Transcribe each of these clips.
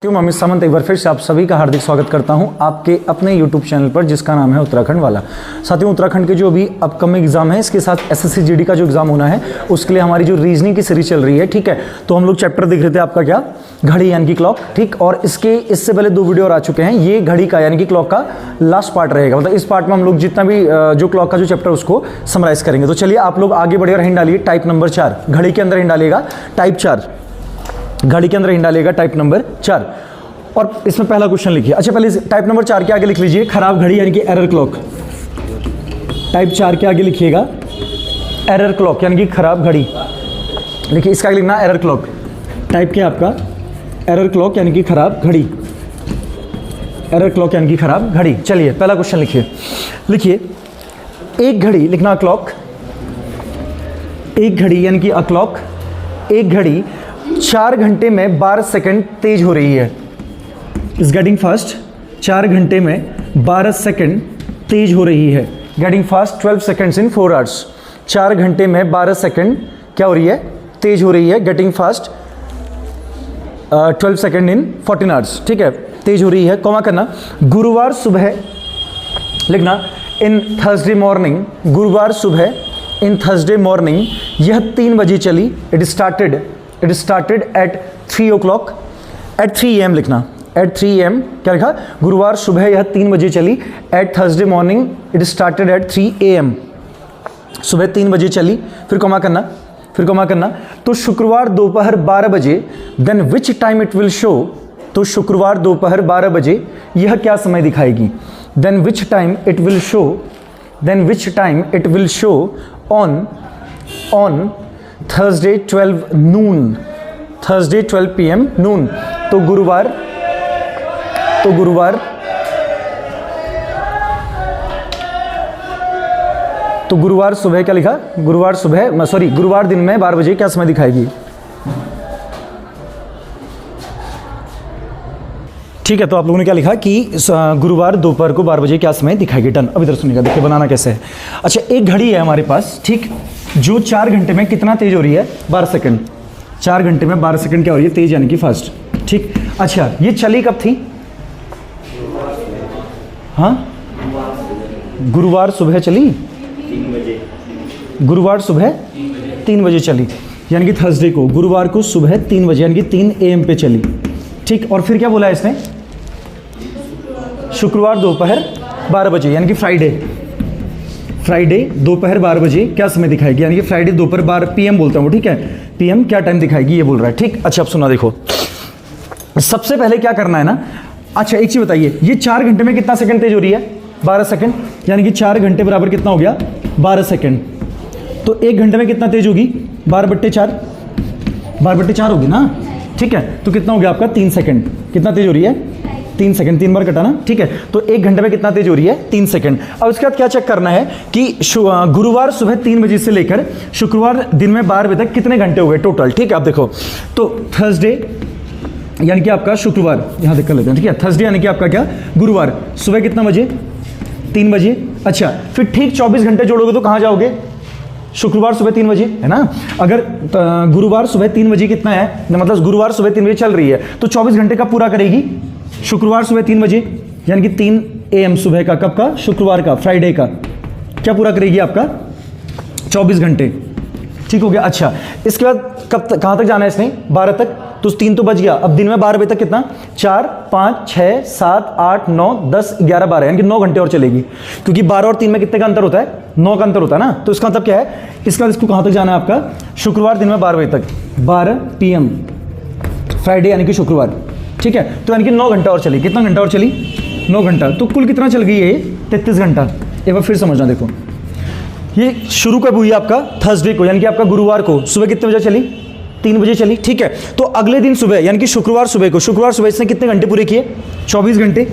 अमित सामंत एक बार फिर से आप सभी का हार्दिक स्वागत करता हूं आपके अपने YouTube चैनल पर जिसका नाम है उत्तराखंड वाला। साथियों, उत्तराखंड के जो अभी अपकमिंग एग्जाम है, इसके साथ SSC GD का जो एग्जाम होना है उसके लिए हमारी जो रीजनिंग की सीरीज चल रही है, ठीक है। तो हम लोग चैप्टर देख रहे थे आपका क्या, घड़ी यानी कि क्लॉक, ठीक। और इससे पहले 2 वीडियो आ चुके हैं। ये घड़ी का यानी कि क्लॉक का लास्ट पार्ट रहेगा, मतलब इस पार्ट में हम लोग जितना भी जो क्लॉक का जो चैप्टर उसको समराइज करेंगे। तो चलिए आप लोग आगे बढ़े और हिंट डालिए टाइप नंबर 4। घड़ी के अंदर हिंट डालिएगा टाइप 4, घड़ी के अंदर हिंट डालिएगा टाइप नंबर 4। और इसमें पहला क्वेश्चन लिखिए। अच्छा, पहले टाइप नंबर 4 के आगे लिख लीजिए खराब घड़ी यानी कि एरर क्लॉक। टाइप 4 के आगे लिखिएगा एरर क्लॉक यानी कि खराब घड़ी। लिखिए, इसका आगे लिखना एरर क्लॉक। टाइप क्या आपका एरर क्लॉक यानी कि खराब घड़ी, एरर क्लॉक यानी कि खराब घड़ी। चलिए पहला क्वेश्चन लिखिए एक घड़ी, लिखना क्लॉक, एक घड़ी यानी कि अ क्लॉक, एक घड़ी 4 घंटे में 12 सेकंड तेज हो रही है। इज गेटिंग फास्ट, 4 घंटे में 12 सेकंड तेज हो रही है। गेटिंग फास्ट 12 सेकंड्स इन 4 आवर्स। 4 घंटे में 12 सेकंड क्या हो रही है, तेज हो रही है। Getting fast 12 second in 14 hours, ठीक है, तेज हो रही है। कॉमा करना, गुरुवार सुबह, लिखना इन थर्सडे मॉर्निंग, गुरुवार सुबह इन थर्सडे मॉर्निंग यह 3 बजे चली। It started at 3 o'clock, at 3 AM लिखना, एट 3 AM क्या लिखा, गुरुवार सुबह यह 3 बजे चली। At Thursday morning it started at 3 AM, सुबह 3 बजे चली। फिर कॉमा करना, तो शुक्रवार दोपहर 12 बजे, then which time it will show, तो शुक्रवार दोपहर 12 बजे यह क्या समय दिखाएगी। Then which time it will show on Thursday 12 noon, Thursday 12 PM noon. तो गुरुवार सुबह क्या लिखा, गुरुवार दिन में 12 बजे क्या समय दिखाएगी, ठीक है। तो आप लोगों ने क्या लिखा कि गुरुवार दोपहर को 12 बजे क्या समय दिखाएगी। डन। अब इधर सुनिएगा, देखिए बनाना कैसे है। अच्छा, एक घड़ी है हमारे पास, ठीक, जो 4 घंटे में कितना तेज हो रही है, 12 सेकंड। 4 घंटे में 12 सेकंड क्या हो रही है, तेज यानी कि फास्ट, ठीक। अच्छा, ये चली कब थी, हाँ, गुरुवार सुबह चली, गुरुवार सुबह 3 बजे चली, यानी कि थर्सडे को, गुरुवार को सुबह 3 बजे यानी कि 3 AM पे चली, ठीक। और फिर क्या बोला इसने, शुक्रवार दोपहर 12 बजे यानी कि फ्राइडे दोपहर 12 बजे क्या समय दिखाएगी, यानी कि फ्राइडे दोपहर 12 PM बोलता हूँ, ठीक है, PM क्या टाइम दिखाएगी ये बोल रहा है, ठीक। अच्छा, अब सुना, देखो सबसे पहले क्या करना है ना। अच्छा, एक चीज बताइए, ये 4 घंटे में कितना सेकंड तेज हो रही है, 12 सेकंड, यानी कि 4 घंटे बराबर कितना हो गया, 12 सेकंड। तो 1 घंटे में कितना तेज होगी, 12/4 होगी ना, ठीक है। तो कितना हो गया आपका, 3 सेकंड। कितना तेज हो रही है, 3 सेकंड, 3 बार कटाना, ठीक है। तो 1 घंटे में कितना तेज हो रही है, 3 सेकंड। अब इसके बाद क्या चेक करना है कि गुरुवार सुबह 3 बजे से लेकर शुक्रवार दिन में 12 बजे तक कितने घंटे हो गए टोटल, ठीक है। आप देखो, तो थर्सडे यानी कि आपका शुक्रवार, यहाँ देख कर लेते हैं, ठीक है। थर्सडे यानी कि आपका क्या, गुरुवार सुबह कितना बजे, 3 बजे। अच्छा, फिर ठीक 24 घंटे जोड़ोगे तो कहाँ जाओगे, शुक्रवार सुबह 3 बजे, है ना। अगर गुरुवार सुबह 3 बजे कितना है, मतलब गुरुवार सुबह 3 बजे चल रही है, तो 24 घंटे का पूरा करेगी शुक्रवार सुबह 3 बजे, यानी कि 3 AM सुबह का, कब का, शुक्रवार का, फ्राइडे का, क्या पूरा करेगी आपका, 24 घंटे, ठीक हो गया। अच्छा, इसके बाद कहाँ तक जाना है इसने, 12 तक, तो 3 तो बच गया। अब दिन में 12 बजे तक कितना, 4, 5, 6, 7, 8, 9, 10, 11, 12, यानी कि 9 घंटे और चलेगी, क्योंकि 12 और 3 में कितने का अंतर होता है, 9 का अंतर होता है ना। तो इसका मतलब क्या है, इसका इसको कहाँ तक जाना है आपका, शुक्रवार दिन में 12 बजे तक, 12 PM फ्राइडे यानी कि शुक्रवार, ठीक है। तो यानी कि 9 घंटा और चली। कितना घंटा और चली, 9 घंटा। तो कुल कितना चल गई है, 33 घंटा। एक बार फिर समझना, देखो ये शुरू कब हुई आपका, थर्सडे को, यानी कि आपका गुरुवार को सुबह कितने बजे चली, 3 बजे चली, ठीक है। तो अगले दिन सुबह यानी कि शुक्रवार सुबह को, शुक्रवार सुबह इसने कितने घंटे पूरे किए, 24 घंटे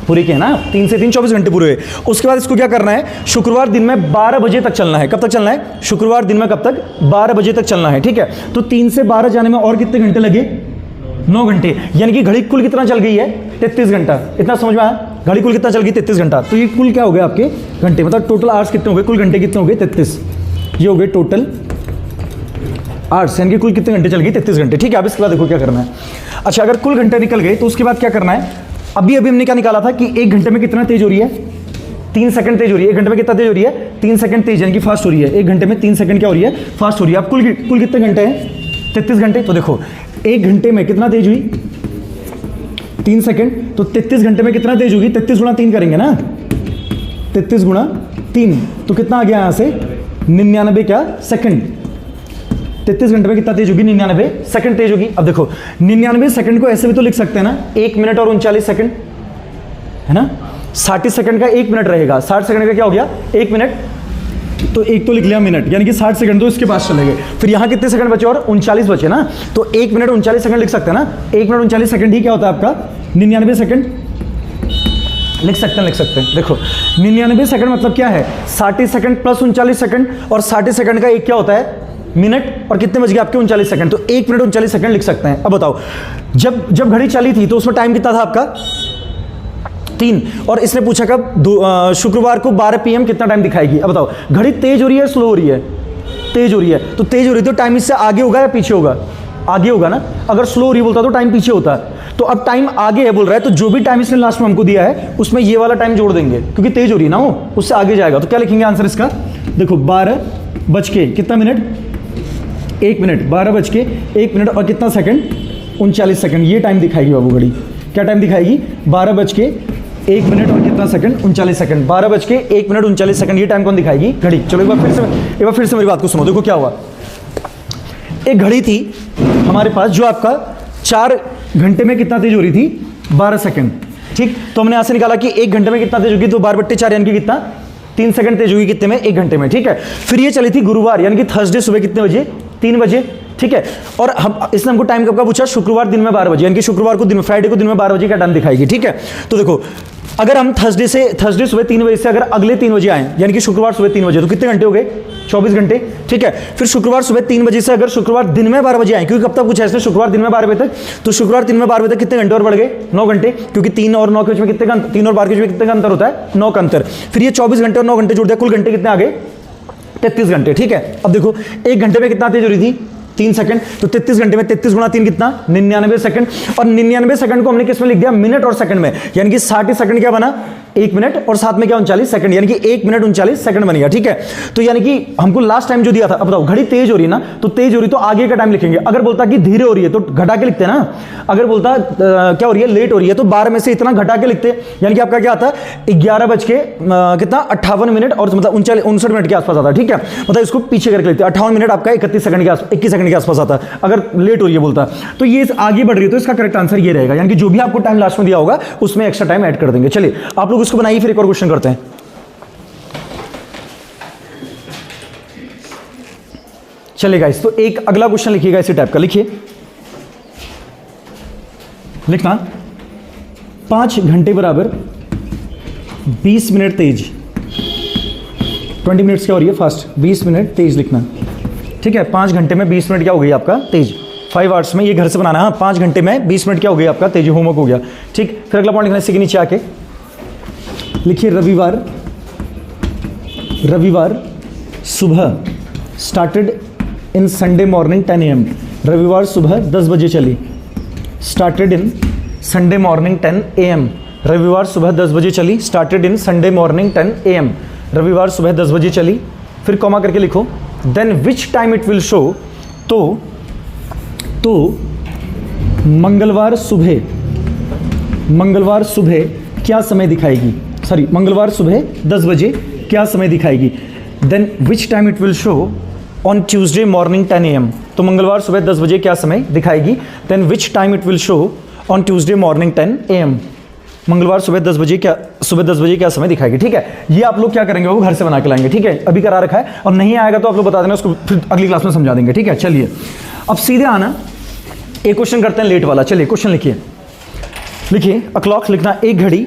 पूरे किए ना, 3 से 3 24 घंटे पूरे हुए। उसके बाद इसको क्या करना है, शुक्रवार दिन में 12 बजे तक चलना है। कब तक चलना है, शुक्रवार दिन में कब तक, 12 बजे तक चलना है, ठीक है। तो 3 से 12 जाने में और कितने घंटे लगे, 9 घंटे, यानी कि घड़ी कुल कितना चल गई है, 33 घंटा। इतना समझ में आया, घड़ी कुल कितना चल गई, 33 घंटा। तो ये कुल क्या हो गया आपके घंटे, मतलब टोटल आवर्स कितने हो गए, कुल घंटे कितने हो गए, 33। ये हो गए टोटल आवर्स, यानी कि कुल कितने घंटे चल गई, 33 घंटे, ठीक है। अब इसके बाद देखो क्या करना है। अच्छा, अगर कुल घंटे निकल गए तो उसके बाद क्या करना है? अभी हमने क्या निकाला था कि 1 घंटे में कितना तेज हो रही है? 3 सेकंड तेज हो रही है। 1 घंटे में कितना तेज हो रही है? 3 सेकंड तेज, यानी कि फास्ट हो रही है। 1 घंटे में 3 सेकंड क्या हो रही है? फास्ट हो रही है। अब कुल कितने घंटे हैं? 33 घंटे। तो देखो 1 घंटे में कितना तेज हुई? 3 सेकंड। तो 33 घंटे में कितना तेज होगी? 33 गुणा 3 करेंगे ना, 33 गुणा 3, तो कितना आ गया यहाँ से? 99 क्या सेकंड। 33 घंटे में कितना तेज होगी? 99 सेकंड तेज होगी। अब देखो 99 सेकंड को ऐसे भी तो लिख सकते हैं ना, 1 मिनट और 39 सेकंड, है ना। 60 सेकंड का 1 मिनट रहेगा, 60 सेकंड का क्या हो गया? 1 मिनट। तो एक तो लिख लिया मिनट, यानी कि 60 सेकंड तो इसके पास चले गए। फिर यहाँ कितने सेकंड बचे? और 39 बचे ना, तो 1 मिनट 39 सेकंड लिख सकते हैं ना। 1 मिनट 39 सेकंड ही क्या होता है आपका? 99 सेकंड लिख सकते हैं। देखो 99 सेकंड मतलब क्या है? 60 सेकंड प्लस 39 सेकंड, और 60 सेकंड का एक क्या होता है? मिनट। और कितने बज गए आपके? 39 सेकंड। तो 1 मिनट 39 सेकंड लिख सकते हैं। अब बताओ, जब घड़ी चली थी तो उसमें टाइम कितना था आपका? 3। और इसने पूछा कब? शुक्रवार को 12 PM कितना टाइम दिखाएगी? अब बताओ, घड़ी तेज हो रही है स्लो हो रही है? तेज हो रही है। तो तेज हो रही है तो टाइम इससे आगे होगा या पीछे होगा? आगे होगा ना। अगर स्लो हो रही बोलता तो टाइम पीछे होता है। तो अब टाइम आगे है बोल रहा है, तो जो भी टाइम इसने लास्ट में हमको दिया है उसमें ये वाला टाइम जोड़ देंगे, क्योंकि तेज हो रही है ना वो, उससे आगे जाएगा। तो क्या लिखेंगे आंसर इसका? देखो 12 बज के कितना मिनट? 1 मिनट। 12 बज के 1 मिनट और कितना सेकंड? 39 सेकंड। ये टाइम दिखाएगी बाबू घड़ी। क्या टाइम दिखाएगी? 12 बज के 1 मिनट और कितना सेकंड? 39 सेकंड। 12 बज के 1 मिनट 39 सेकंड, ये टाइम कौन दिखाएगी? घड़ी। चलो एक बार फिर से मेरी बात को सुनो। देखो क्या हुआ, एक घड़ी थी हमारे पास जो आपका 4 घंटे में कितना तेज हो रही थी? 12 सेकंड। ठीक, तो हमने यहां से निकाला कि 1 घंटे में कितना तेज होगी? तो 12/4 यानी कि कितना? 3 सेकंड तेज होगी कितने में? 1 घंटे में। ठीक है, फिर ये चली थी गुरुवार यानी कि थर्सडे सुबह कितने बजे? 3 बजे। ठीक है, और हम इसने हमको टाइम कब का पूछा? शुक्रवार दिन में 12 बजे, यानी कि शुक्रवार को दिन में, फ्राइडे को दिन में 12 बजे का टाइम दिखाएगी। ठीक है, तो देखो अगर हम थर्सडे सुबह 3 बजे से अगर अगले 3 बजे आए, यानी कि शुक्रवार सुबह 3 बजे, तो कितने घंटे हो गए? 24 घंटे। ठीक है, फिर शुक्रवार सुबह 3 बजे से अगर शुक्रवार दिन में 12 बजे आए, क्योंकि कब तक पूछा इसने? शुक्रवार दिन में 12 बजे तक, तो शुक्रवार दिन में 12 बजे तक कितने घंटे और बढ़ गए? 9 घंटे, क्योंकि 3 और 9 के बीच में कितने का? 3 और 12 के बीच में कितने का अंतर होता है? 9 का अंतर। फिर ये 24 घंटे और 9 घंटे जोड़ दिया, कुल घंटे कितने आ गए? 33 घंटे। ठीक है, अब देखो 1 घंटे में कितना तेज हो रही थी? 3 सेकंड। तो 33 घंटे में 33 गुणा 3 कितना? 99 सेकंड। और 99 सेकंड को हमने किस में लिख दिया? मिनट और सेकंड में, यानी कि 60 सेकंड क्या बना? 1 मिनट, और साथ में क्या? 39 सेकंड, यानी कि 1 मिनट 39 सेकंड बन गया। ठीक है, तो यानी कि हमको लास्ट टाइम जो दिया था, अब बताओ घड़ी तेज हो रही है ना, तो तेज हो रही तो आगे का टाइम लिखेंगे। अगर बोलता कि धीरे हो रही है तो घटा के लिखते हैं ना। अगर बोलता क्या हो रही है? लेट हो रही है, तो 12 में से इतना घटा के लिखते, यानी कि आपका क्या आता? 11 बज के कितना? 58 मिनट और मतलब 59 मिनट के आसपास आता है। ठीक है, मतलब इसको पीछे करके लिखते हैं। 58 मिनट आपका 31 सेकंड के आसपास, 21 सेकंड के आसपास आता है अगर लेट हो रही है बोलता। तो ये आगे बढ़ रही है, तो इसका करेक्ट आंसर ये रहेगा, यानी कि जो भी आपको टाइम लास्ट में दिया होगा उसमें एक्स्ट्रा टाइम ऐड कर देंगे। चलिए आप लोग उसको बनाइए, फिर एक और क्वेश्चन करते हैं। चलिए गाइस, तो एक अगला क्वेश्चन लिखिएगा इसी टाइप का। लिखिए, लिखना 5 घंटे बराबर 20 मिनट तेज। 20 मिनट्स क्या हो रही है? फास्ट। 20 मिनट तेज लिखना। ठीक है, 5 घंटे में 20 मिनट क्या हो गई आपका? तेज। 5 आवर्स में, ये घर से बनाना है। 5 घंटे में 20 मिनट क्या हो गई आपका? तेज। होमवर्क हो गया। ठीक, फिर अगला पॉइंट लिखना इसके नीचे आके। लिखिए रविवार सुबह started in Sunday morning 10 AM। रविवार सुबह 10 बजे चली। Started in Sunday morning 10 AM। रविवार सुबह 10 बजे चली। Started in Sunday morning 10 AM। रविवार सुबह 10 बजे चली। फिर कॉमा करके लिखो, then which time it will show. तो मंगलवार सुबह क्या समय दिखाएगी? सॉरी, मंगलवार सुबह 10 बजे क्या समय दिखाएगी? Then which time it will show on Tuesday morning 10 AM। तो मंगलवार सुबह 10 बजे क्या समय दिखाएगी? Then which time it will show on Tuesday morning 10 AM। मंगलवार सुबह 10 बजे क्या समय दिखाएगी? ठीक है, ये आप लोग क्या करेंगे? वो घर से बना के लाएंगे। ठीक है, अभी करा रखा है, और नहीं आएगा तो आप लोग बता देना, उसको फिर अगली क्लास में समझा देंगे। ठीक है, चलिए अब सीधे आना, एक क्वेश्चन करते हैं लेट वाला। चलिए क्वेश्चन लिखिए अ क्लॉक। लिखना एक घड़ी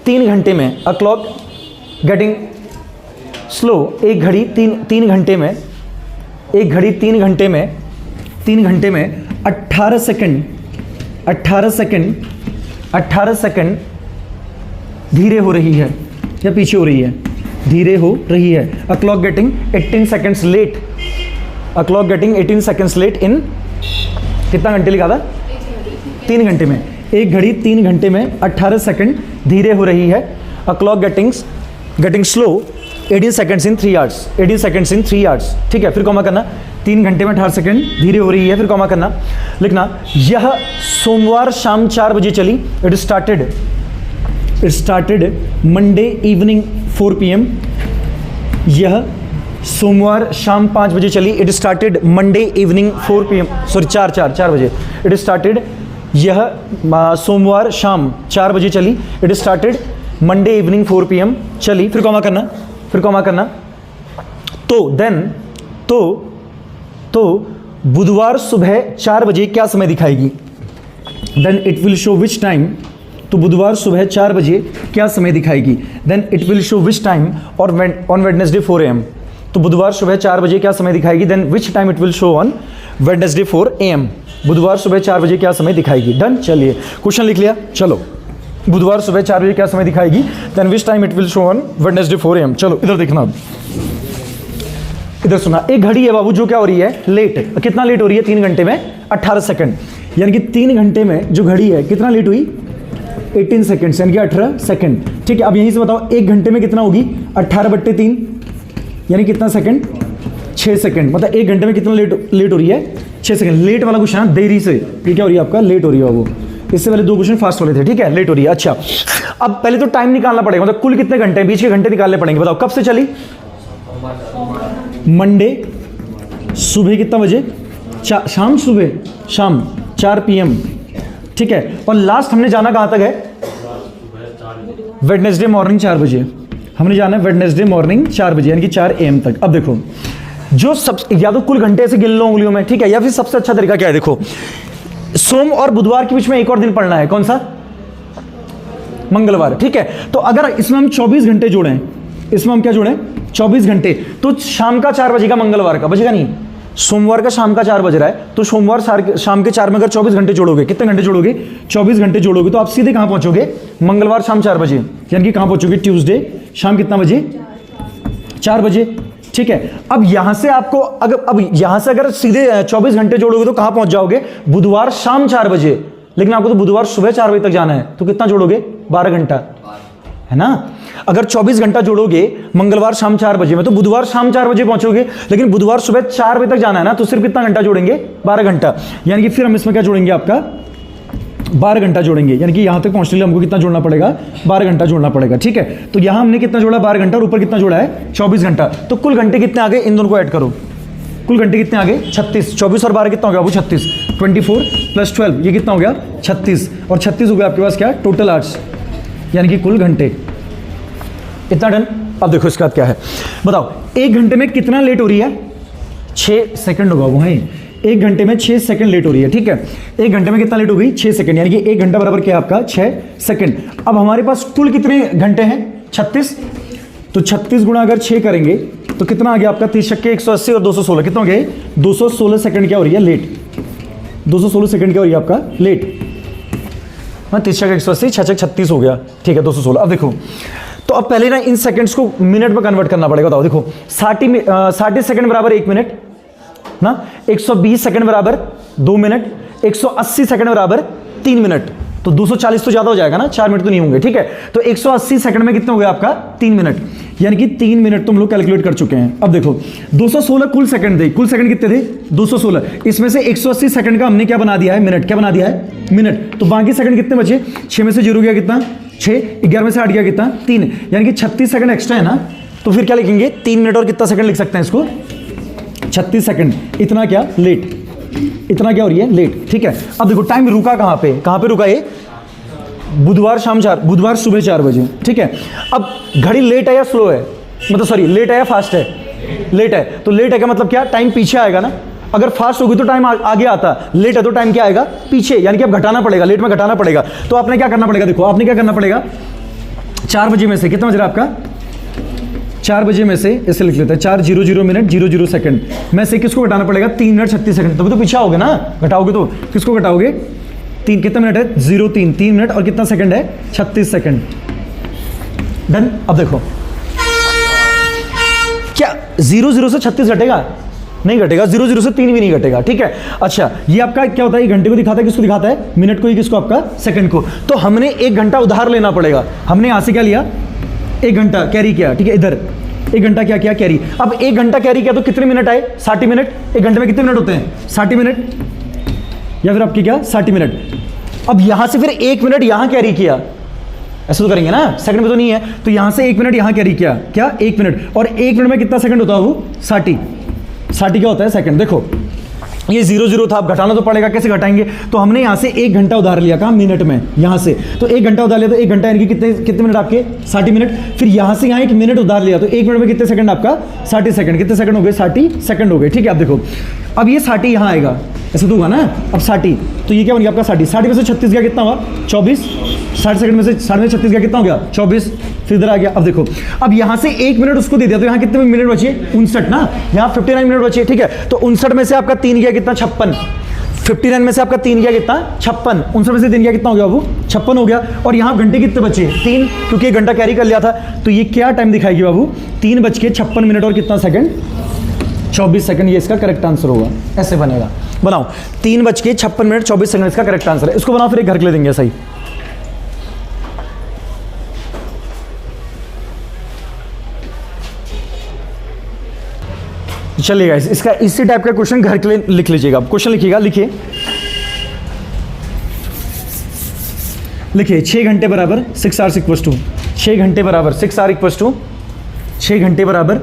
3 घंटे में, अ क्लॉक गेटिंग स्लो। एक घड़ी 3 घंटे में, 18 सेकंड धीरे हो रही है या पीछे हो रही है? धीरे हो रही है। A clock getting 18 seconds late. A clock getting 18 seconds late in कितना घंटे लिखा था? 3 घंटे में। एक घड़ी 3 घंटे में 18 सेकंड धीरे हो रही है। A clock getting slow 18 seconds in 3 hours, 18 seconds in 3 hours. ठीक है, फिर कॉमा करना, 3 घंटे में 18 सेकंड धीरे हो रही है, फिर कॉमा करना, लिखना यह सोमवार शाम 4 बजे चली। It started Monday evening 4 PM। यह सोमवार शाम 5 बजे चली। It started Monday evening 4 PM, sorry 4 बजे। इट स्टार्टेड, यह सोमवार शाम 4 बजे चली। It started Monday evening 4 PM चली, फिर कॉमा करना, तो देन तो बुधवार सुबह 4 बजे क्या समय दिखाएगी? Then it will show which time, तो बुधवार सुबह 4 बजे क्या समय दिखाएगी? Then it will show which time और ऑन वेडनेसडे 4 AM। तो बुधवार सुबह 4 बजे क्या समय दिखाएगी? Then which time it will show on Wednesday 4 AM। बुधवार सुबह 4 बजे क्या समय दिखाएगी? डन। चलिए क्वेश्चन लिख लिया। चलो, बुधवार सुबह 4 बजे क्या समय दिखाएगी? Then which time it will show on Wednesday 4 AM। चलो इधर देखना, इधर सुना। एक घड़ी है बाबू जो क्या हो रही है? लेट। कितना लेट हो रही है? 3 घंटे में 18 सेकंड, यानी कि 3 घंटे में जो घड़ी है कितना लेट हुई? 18 सेकंड, यानी कि 18 सेकंड। ठीक है, अब यहीं से बताओ 1 घंटे में कितना होगी? 18/3, यानी कितना सेकंड? 6 सेकंड। मतलब 1 घंटे में कितना लेट हो रही है? 6 सेकंड। लेट वाला क्वेश्चन है देरी से, ये क्या हो रही है आपका? लेट हो रही है बाबू। इससे पहले 2 क्वेश्चन फास्ट वाले थे। ठीक है, लेट हो रही है। अच्छा, अब पहले तो टाइम निकालना पड़ेगा, मतलब कुल कितने घंटे हैं, बीच के घंटे निकालने पड़ेंगे। बताओ कब से चली? मंडे सुबह कितना बजे? शाम 4 PM। ठीक है, और लास्ट हमने जाना कहां तक है? वेडनेसडे मॉर्निंग 4 बजे। हमने जाना है वेडनेसडे मॉर्निंग 4 बजे, यानी कि 4 AM तक। अब देखो, जो सब या तो कुल घंटे ऐसे गिन लो उंगलियों में, ठीक है, या फिर सबसे अच्छा तरीका क्या है? देखो, सोम और बुधवार के बीच में एक और दिन पढ़ना है। कौन सा? मंगलवार। ठीक है, तो अगर इसमें हम 24 घंटे जोड़ें, इसमें हम क्या जोड़ें? 24 घंटे, तो शाम का 4 बजेगा, मंगलवार का बजेगा नहीं। सोमवार का शाम का 4 बज रहा है, तो सोमवार शाम के 4 में अगर 24 घंटे जोड़ोगे, कितने घंटे जोड़ोगे? 24 घंटे जोड़ोगे, तो आप सीधे कहां पहुंचोगे? मंगलवार शाम 4 बजे, यानी कि कहां पहुंचोगे? ट्यूसडे शाम कितना बजे? 4 बजे। ठीक है, अब यहां से आपको अगर सीधे 24 घंटे जोड़ोगे तो कहां पहुंच जाओगे? बुधवार शाम 4 बजे। लेकिन आपको तो बुधवार सुबह 4 बजे तक जाना है, तो कितना जोड़ोगे? 12 घंटा, है ना। अगर 24 घंटा जोड़ोगे मंगलवार शाम 4 बजे में, तो बुधवार शाम 4 बजे पहुंचोगे, लेकिन बुधवार सुबह 4 बजे तक जाना है ना, तो सिर्फ कितना घंटा जोड़ेंगे? 12 घंटा। यानी कि फिर हम इसमें क्या जोड़ेंगे? आपका 12 घंटा जोड़ेंगे, यानी कि यहां तक पहुंचने के लिए हमको कितना जोड़ना पड़ेगा? 12 घंटा जोड़ना पड़ेगा। ठीक है, तो यहां हमने कितना जोड़ा? 12 घंटा, और ऊपर कितना जोड़ा है? 24 घंटा। तो कुल घंटे कितने आ गए? इन दोनों को ऐड करो। कुल घंटे कितने आ गए? 36। 24 और 12 कितना हो गया वो? 36। 24 + 12, ये कितना हो गया? 36। और 36 हो गया आपके पास क्या? टोटल आवर्स, यानी कि कुल घंटे। इतना डन। अब देखो इसके बाद क्या है, बताओ 1 घंटे में कितना लेट हो रही है? 6 सेकंड होगा वो है। 1 घंटे में 6 सेकंड लेट हो रही है। ठीक है, 1 घंटे में कितना लेट हो गई? 6 सेकंड, यानी कि 1 घंटा बराबर क्या है आपका? 6 सेकंड। अब हमारे पास कुल कितने घंटे हैं? 36। तो 36 गुणा अगर 6 करेंगे तो कितना आ गया आपका? 30 × 180 और 216, कितना हो गया? 216 सेकंड क्या हो रही है? लेट। 216 सेकंड क्या हो रही है आपका? लेट। 30 × 180, 6 × 36 हो गया। ठीक है, 216। अब देखो, तो अब पहले ना इन सेकंड्स को मिनट में कन्वर्ट करना पड़ेगा। बताओ, देखो 60 सेकंड बराबर 1 मिनट ना, 120 सेकंड बराबर 2 मिनट, 180 सेकंड बराबर 3 मिनट। तो 240 तो ज्यादा हो जाएगा ना, 4 मिनट तो नहीं होंगे। ठीक है, तो 180 सेकंड में कितना हो गया आपका? 3 मिनट, यानी कि 3 मिनट तुम लोग कैलकुलेट कर चुके हैं। अब देखो 216 कुल सेकंड थे। कुल सेकंड कितने थे? 216। इसमें से 180 सेकंड का हमने क्या बना दिया है? मिनट। क्या बना दिया है? मिनट। तो बाकी सेकंड कितने बचे? 6 में से 0 गया कितना? 6। 11 में से 8 गया कितना? 3, यानी कि 36 सेकंड एक्स्ट्रा है ना। तो फिर क्या लिखेंगे? 3 मिनट और कितना सेकंड लिख सकते हैं इसको? 36 सेकंड। इतना क्या? लेट। इतना क्या हो रही है? लेट। ठीक है, अब देखो टाइम रुका कहां पे? कहां पे रुका ये? बुधवार सुबह 4 बजे। ठीक है, अब घड़ी लेट है या स्लो है? मतलब सॉरी, लेट है या फास्ट है? लेट है। तो लेट है का मतलब क्या? टाइम पीछे आएगा ना। अगर फास्ट होगी तो टाइम आगे आता, लेट है तो टाइम क्या आएगा? पीछे, यानी कि अब घटाना पड़ेगा, लेट में घटाना पड़ेगा। तो आपने क्या करना पड़ेगा? देखो आपने क्या करना पड़ेगा? 4 बजे में से कितना बज रहा है आपका? 4 बजे में से ऐसे लिख लेते हैं 4:00 मिनट 00 सेकंड में से किसको घटाना पड़ेगा? 3 मिनट 36 सेकंड। तभी तो पीछे आओगे ना, घटाओगे तो किसको घटाओगे? 3। कितना मिनट है? 03। 3 मिनट और कितना सेकंड है? 36 सेकंड। डन। अब देखो क्या 00 से 36 घटेगा? नहीं घटेगा, 0 से 3 भी नहीं घटेगा, ठीक है। अच्छा, ये आपका क्या होता है, ये घंटे को दिखाता है, किसको दिखाता है, मिनट को, ये किसको, आपका सेकंड को। तो हमने 1 घंटा उधार लेना पड़ेगा। हमने यहां से क्या लिया, 1 घंटा कैरी किया, ठीक है, इधर 1 घंटा क्या किया, कैरी। अब 1 घंटा कैरी किया तो कितने मिनट आए, 60 मिनट। 1 घंटे में कितने मिनट होते हैं, 60 मिनट, या फिर आपकी क्या 60 मिनट। अब यहां से फिर 1 मिनट यहां कैरी किया, ऐसे तो करेंगे ना, सेकंड में तो नहीं है, तो यहां से 1 मिनट यहां कैरी किया, क्या 1 मिनट, और 1 मिनट में कितना सेकंड होता है वो, 60 क्या होता है सेकंड। देखो ये 0 था, अब घटाना तो पड़ेगा, कैसे घटाएंगे, तो हमने यहां से 1 घंटा उधार लिया, कहां, मिनट में, यहां से, तो 1 घंटा उधार लिया तो 1 घंटा यानी कि कितने मिनट आपके, 60 मिनट। फिर यहां से यहां 1 मिनट उधार लिया तो 1 मिनट में कितने सेकंड आपका, 60 सेकंड। कितने सेकंड हो गए, 60 सेकंड हो गए, ठीक है। अब देखो, अब ये 60 यहां आएगा, ऐसे तो होगा ना, अब 60, तो ये क्या बन गया आपका 60 में से 36 गया, कितना हुआ, 24। 60 सेकंड में से 60 में 36 गया, कितना हो गया, 24। फिर इधर आ गया। अब देखो, अब यहां से 1 मिनट उसको दे दिया तो यहां कितने मिनट बचे, 59 ना, यहां 59 मिनट बचे, ठीक है। तो 59 में से आपका 3 गया, कितना, 56। 59 में से आपका 3 गया, कितना, 56। 59 में से 3 गया, कितना हो गया, वो 56 हो गया। और यहां घंटे कितने बचे, 3, क्योंकि 1 घंटा कैरी कर लिया था। तो ये क्या टाइम दिखाएगी बाबू, 3:56 मिनट और कितना सेकंड, 24 सेकंड। ये इसका करेक्ट आंसर होगा, ऐसे बनेगा। बनाओ, 3:56 मिनट 24 सेकंड इसका करेक्ट आंसर है। इसको बनाओ, फिर एक घर के लिए देंगे, सही। चलिएगा, इसका इसी टाइप का क्वेश्चन घर के लिए लिख लीजिएगा। क्वेश्चन लिखिएगा, लिखिए 6 घंटे बराबर 6 आवर्स इक्वल्स टू 6 घंटे बराबर 6 आवर इक्वल्स टू 6 घंटे बराबर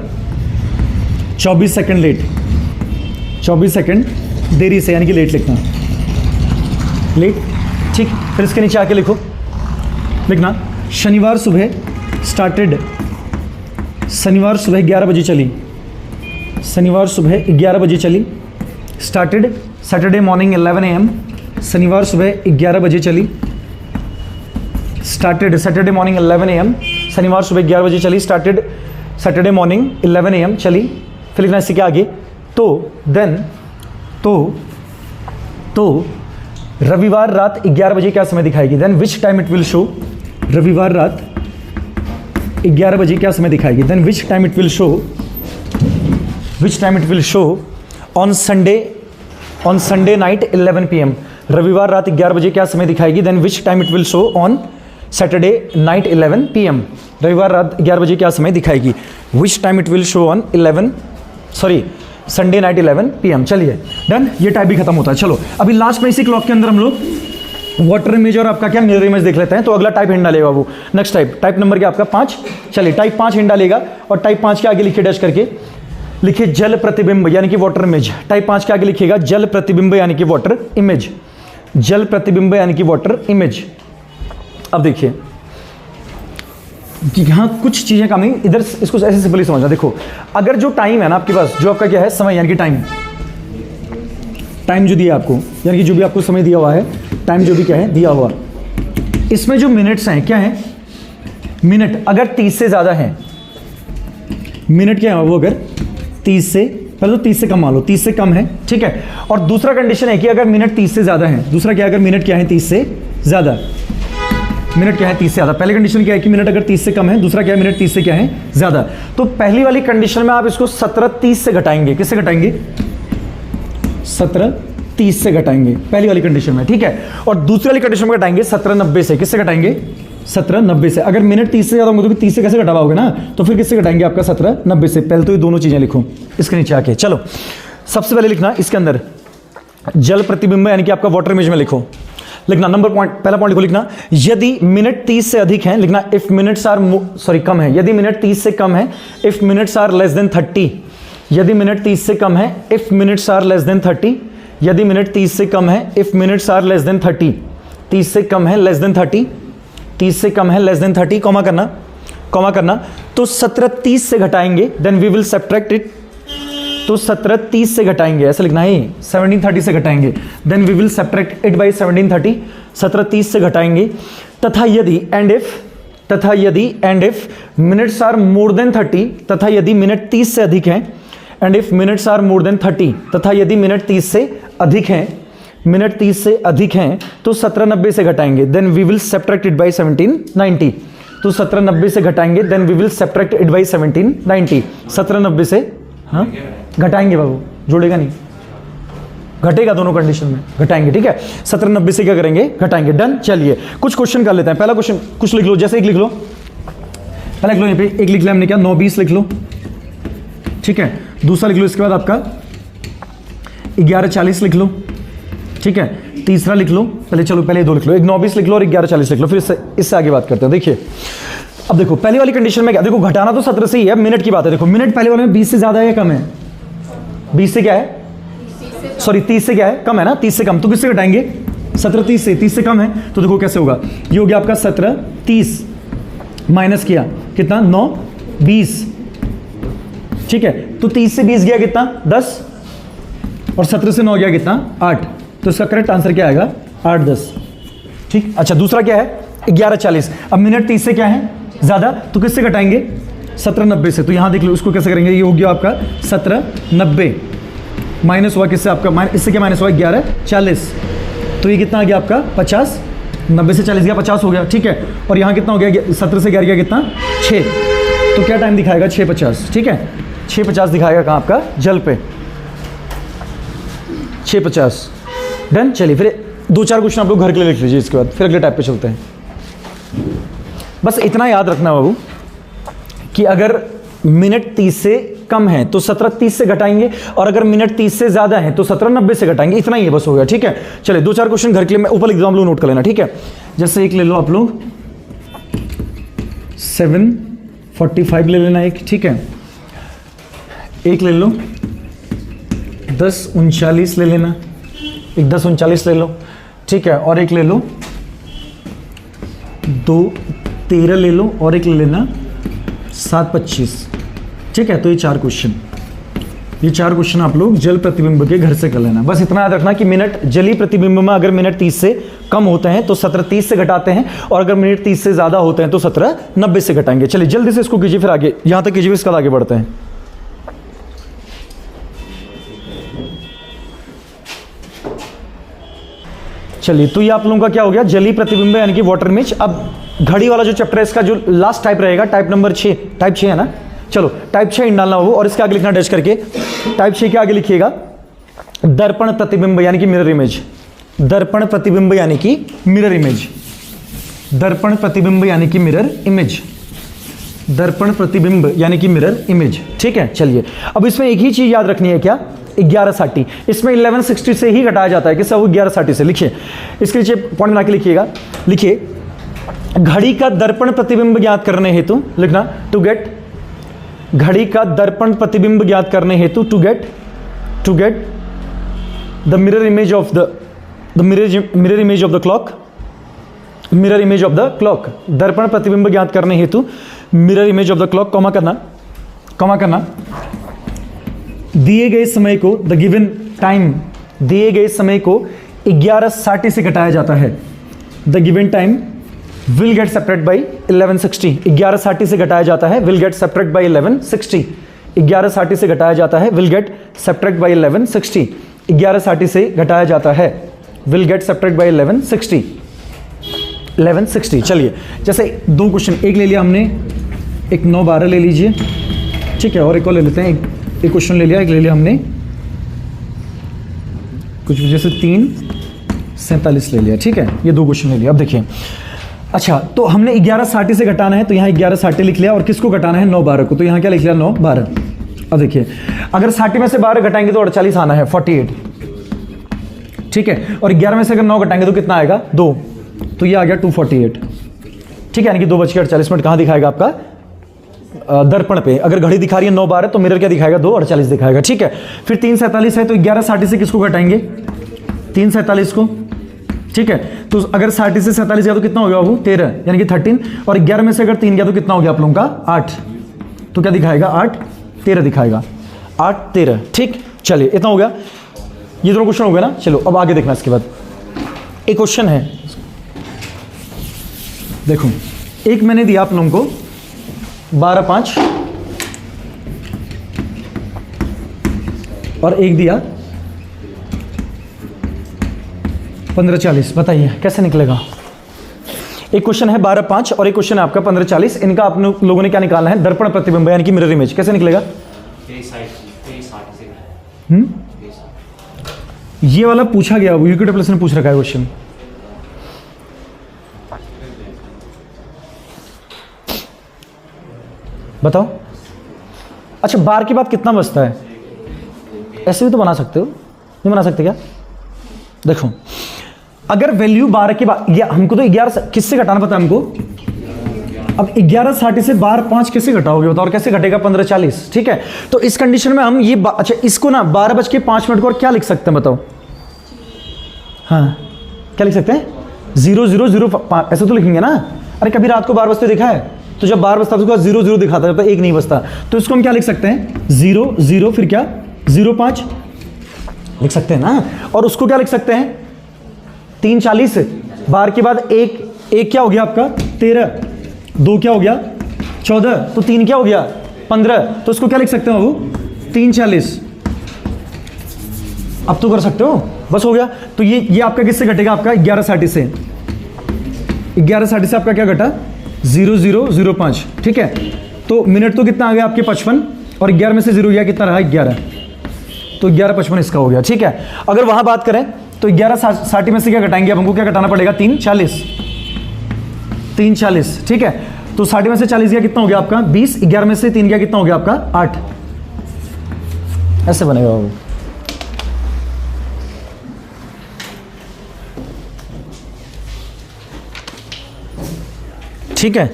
24 सेकंड लेट, 24 सेकंड देरी से, यानी कि लेट लिखना, लेट, ठीक। फिर इसके नीचे आके लिखना शनिवार सुबह स्टार्टेड, शनिवार सुबह 11 बजे चली, शनिवार सुबह 11 बजे चली, स्टार्टेड सैटरडे मॉर्निंग 11 AM, शनिवार सुबह 11 बजे चली, स्टार्टेड सैटरडे मॉर्निंग 11 AM, शनिवार सुबह 11 बजे चली, स्टार्टेड सैटरडे मॉर्निंग 11 AM चली। फिर लिखना इससे क्या आगे, तो देन तो रविवार रात 11 बजे क्या समय दिखाएगी, then which time it will show, रविवार रात 11 बजे क्या समय दिखाएगी, then which time it will show on Sunday night 11 PM, रविवार रात 11 बजे क्या समय दिखाएगी, then which time it will show on Saturday night 11 PM, रविवार रात 11 बजे क्या समय दिखाएगी, which time it will show on Sunday night 11 PM। चलिए डन, ये टाइप भी खत्म होता है। चलो अभी लास्ट में इसी क्लॉक के अंदर हम लोग वाटर इमेज और आपका क्या मिरर इमेज देख लेते हैं। तो अगला टाइप हिंट डालेगा वो, नेक्स्ट टाइप नंबर क्या आपका 5। चलिए टाइप 5 हिंट डालेगा, और टाइप 5 के आगे लिखिए डैश करके, लिखिए जल प्रतिबिंब यानी कि वाटर इमेज। टाइप 5 के आगे लिखिएगा जल प्रतिबिंब यानी कि वाटर इमेज, जल प्रतिबिंब यानी कि वाटर इमेज। अब देखिए कि यहाँ कुछ चीजें काम नहीं, इधर इसको ऐसे सिंपली समझना। देखो अगर जो टाइम है ना आपके पास, जो आपका क्या है समय, यानी कि टाइम जो दिया आपको, यानी कि जो भी आपको समय दिया हुआ है, टाइम जो भी क्या है दिया हुआ, इसमें जो मिनट्स हैं क्या है, मिनट अगर 30 से ज्यादा है, मिनट क्या है वो, अगर 30 से, पहले तो 30 से कम मान लो, 30 से कम है, ठीक है। और दूसरा कंडीशन है कि अगर मिनट 30 से ज्यादा है, दूसरा क्या है, अगर मिनट क्या है 30 से ज्यादा, मिनट क्या है 30 से ज्यादा। पहली कंडीशन क्या है कि मिनट अगर 30 से कम है, दूसरा क्या है मिनट 30 से क्या है ज्यादा। तो पहली वाली कंडीशन में आप इसको 17:30 से घटाएंगे, किससे घटाएंगे, 17:30 से घटाएंगे पहली वाली कंडीशन में, ठीक है। और दूसरी वाली कंडीशन में घटाएंगे 17:90 से, किससे घटाएंगे, 17:90 से। अगर मिनट 30 से ज्यादा होंगे तो 30 से कैसे घटा पाओगे ना, तो फिर किससे घटाएंगे आपका 17:90 से। पहले तो ये दोनों चीजें लिखो इसके नीचे आके। चलो सबसे पहले लिखना इसके अंदर जल प्रतिबिंब यानी कि आपका वाटर इमेज में लिखो, लिखना नंबर पॉइंट, पहला पॉइंट लिखो, लिखना यदि मिनट 30 से अधिक है, लिखना इफ मिनट्स आर कम है, यदि मिनट 30 से कम है, if minutes are less than 30, यदि मिनट 30 से कम है, if minutes are less than 30, यदि मिनट 30 से कम है, if minutes are less than 30, 30 से कम है लेस देन 30, 30 से कम है लेस देन 30, कॉमा करना, तो 17:30 से घटाएंगे, then we will subtract it, तो 17:30 से घटाएंगे, ऐसा लिखना है, 17:30 से घटाएंगे, then we will subtract it by 17:30, 17:30 से घटाएंगे। तथा यदि and if minutes are more than 30, तथा यदि मिनट 30 से अधिक हैं, and if minutes are more than 30, तथा यदि मिनट 30 से अधिक हैं, मिनट 30 से अधिक हैं तो 17:90 से घटाएंगे, then we will subtract it by 17:90, तो 17:90 से घटाएंगे, then we will subtract it by 17:90, 17:90 से हाँ घटाएंगे बाबू, जुड़ेगा नहीं, घटेगा दोनों कंडीशन में, घटाएंगे। ठीक है, 17 90 से क्या करेंगे, घटाएंगे। डन। चलिए कुछ क्वेश्चन कर लेते हैं। पहला क्वेश्चन कुछ लिख लो, जैसे एक लिख लो, पहला लिख लो, यहाँ पे एक लिख लिया हमने, क्या 9 20 लिख लो। ठीक है, दूसरा लिख लो, इसके बाद आपका 11 40 लिख लो। ठीक है, तीसरा लिख लो, पहले चलो पहले 2 लिख लो, एक 9 20 लिख लो और 11 40 लिख लो, फिर इससे आगे बात करते हैं। देखिए अब देखो पहली वाली कंडीशन में क्या, देखो घटाना तो 17 से ही है, मिनट की बात है। देखो मिनट पहले वाले में 20 से ज्यादा है या कम है, 20 से क्या है, सॉरी 30 से क्या है, कम है ना, 30 से कम, तो किससे घटाएंगे, 17 30 से, 30 से कम है, तो देखो कैसे होगा, ये हो गया आपका 17 30 माइनस किया कितना 9 20। ठीक है, तो 30 से 20 गया कितना 10 और 17 से 9 गया कितना 8, तो इसका करेक्ट आंसर क्या आएगा 8 10। ठीक, अच्छा दूसरा क्या है 11 40। अब मिनट 30 से क्या है ज्यादा, तो किससे घटाएंगे 17 90 से, तो यहां देख लो इसको कैसे करेंगे, ये हो गया आपका 17 90 माइनस हुआ किससे आपका, इससे क्या माइनस हुआ 11 40, तो ये कितना आ गया आपका 50, 90 से 40 गया 50 हो गया। ठीक है, और यहाँ कितना हो गया 17 से 11 गया कितना 6, तो क्या टाइम दिखाएगा 6:50। ठीक है, 6:50 दिखाएगा कहाँ आपका जल पे, 6:50। डन। चलिए फिर 2-4 क्वेश्चन आप लोग घर के लिए लिख लीजिए, इसके बाद फिर अगले टाइप पे चलते हैं। बस इतना याद रखना बाबू कि अगर मिनट 30 से कम है तो 17 30 से घटाएंगे, और अगर मिनट 30 से ज्यादा है तो 17 90 से घटाएंगे, इतना ही है, बस हो गया। ठीक है, चलिए 2-4 क्वेश्चन घर के लिए मैं ऊपर लिख दूँ, आप लोग नोट कर लेना। ठीक है, जैसे एक ले लो आप लोग 7:45 ले लेना एक। ठीक है, एक ले लो 10:39 ले लेना, एक 10:39 ले लो। ठीक है, और एक ले लो 2:13 ले लो, और एक ले लेना 7:25। ठीक है, तो ये 4 क्वेश्चन आप लोग जल प्रतिबिंब के घर से कर लेना। बस इतना याद रखना कि मिनट जली प्रतिबिंब में अगर मिनट 30 से कम होते हैं तो 17 30 से घटाते हैं, और अगर मिनट 30 से ज्यादा होते हैं तो 17 90 से घटाएंगे। चलिए जल्दी से इसको कीजिए, फिर आगे यहां तक कीजिए, इसके बाद आगे बढ़ते हैं। चलिए, तो ये आप लोगों का क्या हो गया, जली प्रतिबिंब यानी कि वाटर इमेज। अब घड़ी वाला जो चैप्टर है इसका जो लास्ट टाइप रहेगा, टाइप नंबर 6, टाइप 6 है ना, चलो टाइप 6 इन डालना हो, और इसके आगे लिखना डैश करके, टाइप 6 के आगे लिखिएगा दर्पण प्रतिबिंब यानी कि मिरर इमेज, दर्पण प्रतिबिंब यानी कि मिरर इमेज, दर्पण प्रतिबिंब यानी कि मिरर इमेज, दर्पण प्रतिबिंब यानी कि मिरर इमेज। ठीक है, चलिए अब इसमें एक ही चीज याद रखनी है, क्या 1160, इसमें 1160 से ही घटाया जाता है, किससे, वो 1160 से। लिखिए इसके नीचे पॉइंट बना के लिखिएगा, लिखिए घड़ी का दर्पण प्रतिबिंब ज्ञात करने हेतु लिखना, टू गेट, घड़ी का दर्पण प्रतिबिंब ज्ञात करने हेतु to get the mirror image of the mirror image of the clock, mirror image of the clock, दर्पण प्रतिबिंब ज्ञात करने हेतु mirror image of the clock, comma करना, दिए गए समय को, द गिवन टाइम, दिए गए समय को 1160 से घटाया जाता है, the given time will get separate by 1160, 1160 से घटाया जाता है, विल गेट सेपरेट बाई 1160, 1160 से घटाया जाता है, विल गेट सेपरेट बाई 1160, 1160 से घटाया जाता है, विल गेट सेपरेट बाई 1160। चलिए जैसे 2 क्वेश्चन, एक ले लिया हमने, एक 9 12 ले लीजिए। ठीक है, और एक और ले लेते हैं, एक क्वेश्चन ले लिया, एक ले लिया हमने कुछ वजह से 3 47 ले लिया। ठीक है, ये 2 क्वेश्चन ले लिया। अब देखिए, अच्छा तो हमने 1160 से घटाना है, तो यहाँ 1160 लिख लिया, और किसको घटाना है 9 12 को, तो यहाँ क्या लिख लिया 9 12। अब देखिए अगर 60 में से 12 घटाएंगे तो 48 आना है, 48। ठीक है, और 11 में से अगर 9 घटाएंगे तो कितना आएगा 2, तो ये आ गया 248। ठीक है, यानी कि 2:48 कहाँ दिखाएगा आपका दर्पण पे, अगर घड़ी दिखा रही है 9 12 तो मिरर क्या दिखाएगा 2:48 दिखाएगा। ठीक है, फिर 3:47 है, तो 1160 से किसको घटाएंगे 3:47 को। ठीक है, तो अगर 60 से 47 गया तो कितना हो गया वो 13, यानी कि 13, और 11 में से अगर 3 गया तो कितना हो गया आप लोगों का 8, तो क्या दिखाएगा 8 13 दिखाएगा, 8 13। ठीक, चलिए इतना हो गया, ये दोनों क्वेश्चन हो गए ना। चलो अब आगे देखना, इसके बाद एक क्वेश्चन है, देखो एक मैंने दिया आप लोगों को 12:05 और एक दिया 15:40, बताइए कैसे निकलेगा। एक क्वेश्चन है 12:05 और एक क्वेश्चन है आपका 15:40, इनका आप लोगों ने क्या निकालना है, दर्पण प्रतिबिंब यानी कि मिरर इमेज, कैसे निकलेगा ये वाला पूछा गया, यूके प्लस ने पूछ रखा है क्वेश्चन। बताओ। अच्छा, बार के बाद कितना बचता है? ऐसे भी तो बना सकते हो, नहीं बना सकते क्या? देखो, अगर वैल्यू 12 के बाद, हमको तो 11 किससे घटाना पता है हमको। अब 11:60 से 12:05 कैसे घटाओगे बताओ, और कैसे घटेगा 15:40? ठीक है, तो इस कंडीशन में हम ये अच्छा इसको ना 12:05 को और क्या लिख सकते हैं बताओ? हाँ, क्या लिख सकते हैं? 0005 ऐसे तो लिखेंगे ना। अरे कभी रात को 12 बजते देखा है? तो जब 12 बजता है उसके बाद 00 दिखाता है, जब तक 1 नहीं बजता, तो इसको हम क्या लिख सकते हैं? 00 फिर क्या 05 लिख सकते हैं ना। और उसको क्या लिख सकते हैं? 3:40 बार के बाद एक क्या हो गया आपका 13, 2 क्या हो गया 14, तो 3 क्या हो गया 15, तो इसको क्या लिख सकते हो बाबू 3:40। अब तो कर सकते हो, बस हो गया। तो ये आपका किससे घटेगा? आपका 11:60 से। 11:60 से आपका क्या घटा 0005। ठीक है, तो मिनट तो कितना आ गया आपके 55, और 11 में से 0 गया कितना रहा 11, तो 11:55 इसका हो गया। ठीक है, अगर वहां बात करें तो 11:60 में से क्या घटाएंगे? अब हमको क्या घटाना पड़ेगा 3:40। ठीक है, तो 60 में से 40 गया कितना हो गया आपका 20, 11 में से 3 गया कितना हो गया आपका 8। ऐसे बनेगा वो। ठीक है,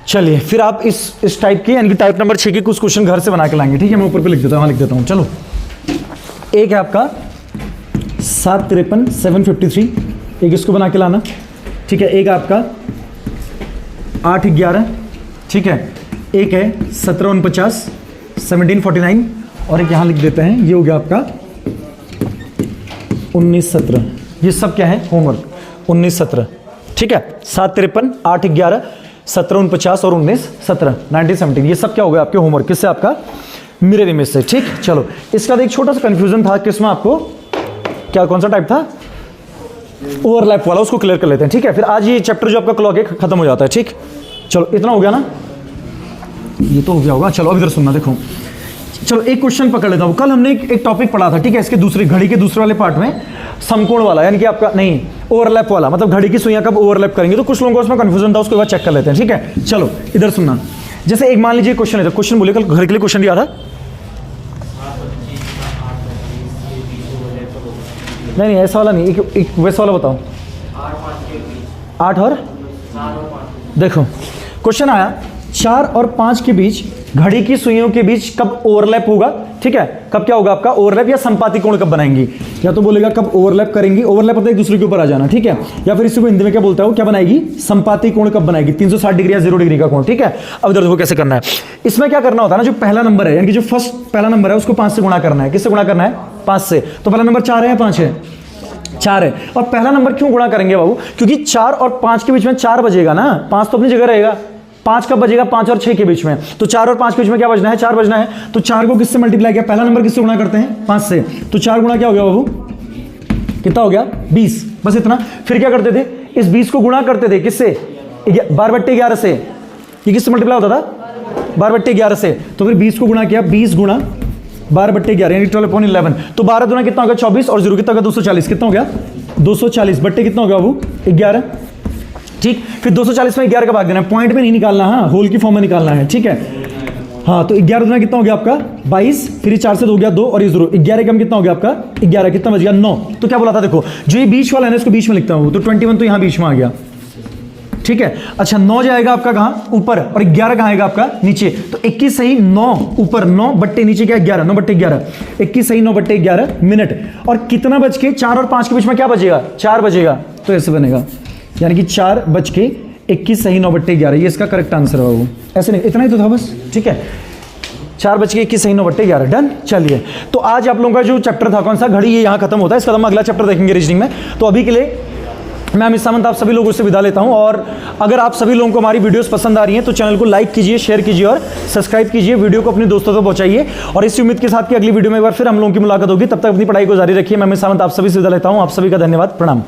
चलिए फिर आप इस टाइप के यानी कि टाइप नंबर 6 के कुछ क्वेश्चन घर से बना के लाएंगे। ठीक है, मैं ऊपर पे लिख देता हूं, वहां लिख देता हूं। चलो, एक है आपका 753 753, एक इसको बना के लाना। ठीक है, एक आपका 811, ठीक है, एक है 1749 1749, और एक यहां लिख देते हैं, ये हो गया आपका 1917। ये सब क्या है? होमवर्क 1917। ठीक है, 753 811 1749 और 1917 1917, ये सब क्या हो गया आपके होमवर्क। किससे? आपका मिरर इमेज से। ठीक, चलो इसका एक छोटा सा कंफ्यूजन था किसमें आपको, क्या कौन सा टाइप था? ओवरलैप वाला, उसको क्लियर कर लेते हैं। ठीक है, फिर आज ये चैप्टर जो आपका क्लॉक है खत्म हो जाता है। ठीक, चलो इतना हो गया ना, ये तो हो गया होगा। चलो अब इधर सुनना, देखो चलो एक क्वेश्चन पकड़ लेता हूं। कल हमने एक टॉपिक पढ़ा था, ठीक है, इसके दूसरे घड़ी के दूसरे वाले पार्ट में समकोण वाला, यानी कि आपका नहीं ओवरलैप वाला, मतलब घड़ी की सुइयां कब ओवरलैप करेंगे, तो कुछ लोगों को उसमें कंफ्यूजन था, उसको एक बार चेक कर लेते हैं। ठीक है, चलो इधर सुनना। जैसे एक मान लीजिए क्वेश्चन है, तो क्वेश्चन बोलिए, कल घर के लिए क्वेश्चन दिया था। नहीं ऐसा वाला नहीं, एक वैसा वाला बताओ। 8 और देखो क्वेश्चन आया 4 और 5 के बीच घड़ी की सुइयों के बीच कब ओवरलैप होगा। ठीक है, कब क्या होगा आपका ओवरलैप, या संपाती कोण कब बनाएंगी, या तो बोलेगा कब ओवरलैप करेंगी, ओवरलैप मतलब एक दूसरे के ऊपर आ जाना। ठीक है, या फिर इसी को हिंदी में क्या बोलता है, वो क्या बनाएगी, संपाती कोण कब बनाएगी, 360 डिग्री या 0 डिग्री का कोण। ठीक है, अब इधर देखो कैसे करना है। इसमें क्या करना होता है ना, जो पहला नंबर है यानी कि जो फर्स्ट पहला नंबर है उसको 5 से गुणा करना है। किससे गुणा करना है? 5 से। तो पहला नंबर 4 है या 5 है? 4 है। और पहला नंबर क्यों गुणा करेंगे बाबू? क्योंकि 4 और 5 के बीच में 4 बजेगा ना, 5 तो अपनी जगह रहेगा, 5 कब बजेगा? 5 और 6 के बीच में। तो 4 और 5 के बीच में क्या बजना है? 4 बजना है। तो 4 को किससे मल्टीप्लाई किया? पहला नंबर किससे गुणा करते हैं? 5 से। तो 4 गुणा क्या हो गया बाबू? कितना हो गया? 20। बस इतना। फिर क्या करते थे? इस 20 को गुणा करते थे किससे? 12/11 से। ये किससे मल्टीप्लाई होता था? 12/11 से। तो फिर 20 को गुणा किया, 20 गुणा 12/11 यानी 12/11। तो 12 गुणा कितना हो गया? 24, और 0 कितना हो गया? 240। कितना हो गया? 240 बट्टे कितना हो गया बाबू? 11। ठीक, फिर 240 में 11 का भाग देना है, पॉइंट में नहीं निकालना, हाँ होल की फॉर्म में निकालना है। ठीक है, हाँ तो 11 गुना कितना हो गया आपका? 22, फिर 4 से 2 गया 2 और ये 0, 11 कम कितना हो गया आपका? 11, कितना बच गया? 9। तो क्या बोला था देखो, जो ये बीच वाला है ना इसको बीच में लिखता हूं, तो 21 तो यहां बीच में आ गया। ठीक है, अच्छा 9 जाएगा आपका कहाँ? ऊपर, और 11 कहाँ आएगा आपका? नीचे। तो 21 सही 9 ऊपर, 9 बट्टे नीचे क्या? 11, 9/11, 21 सही 9/11 मिनट। और कितना बच के 4 और 5 के बीच में क्या बचेगा? 4 बचेगा। तो ऐसे बनेगा, यानी कि 4/21 सही 9/11, ये इसका करेक्ट आंसर है बाबू। ऐसे नहीं, इतना ही तो था बस। ठीक है, 4/21 सही 9/11, डन। चलिए, तो आज आप लोगों का जो चैप्टर था कौन सा? घड़ी, ये यहाँ खत्म होता है। इसका हम अगला चैप्टर देखेंगे रीजनिंग में। तो अभी के लिए मैं अमित सामंत आप सभी लोगों से विदा लेता हूं। और अगर आप सभी लोगों को हमारी वीडियोस पसंद आ रही हैं तो चैनल को लाइक कीजिए, शेयर कीजिए और सब्सक्राइब कीजिए, वीडियो को अपने दोस्तों तक पहुंचाइए। और इसी उम्मीद के साथ कि अगली वीडियो में एक बार फिर हम लोगों की मुलाकात होगी। तब तक अपनी पढ़ाई को जारी रखिए। मैं अमित सामंत आप सभी से विदा लेता हूं। आप सभी का धन्यवाद, प्रणाम।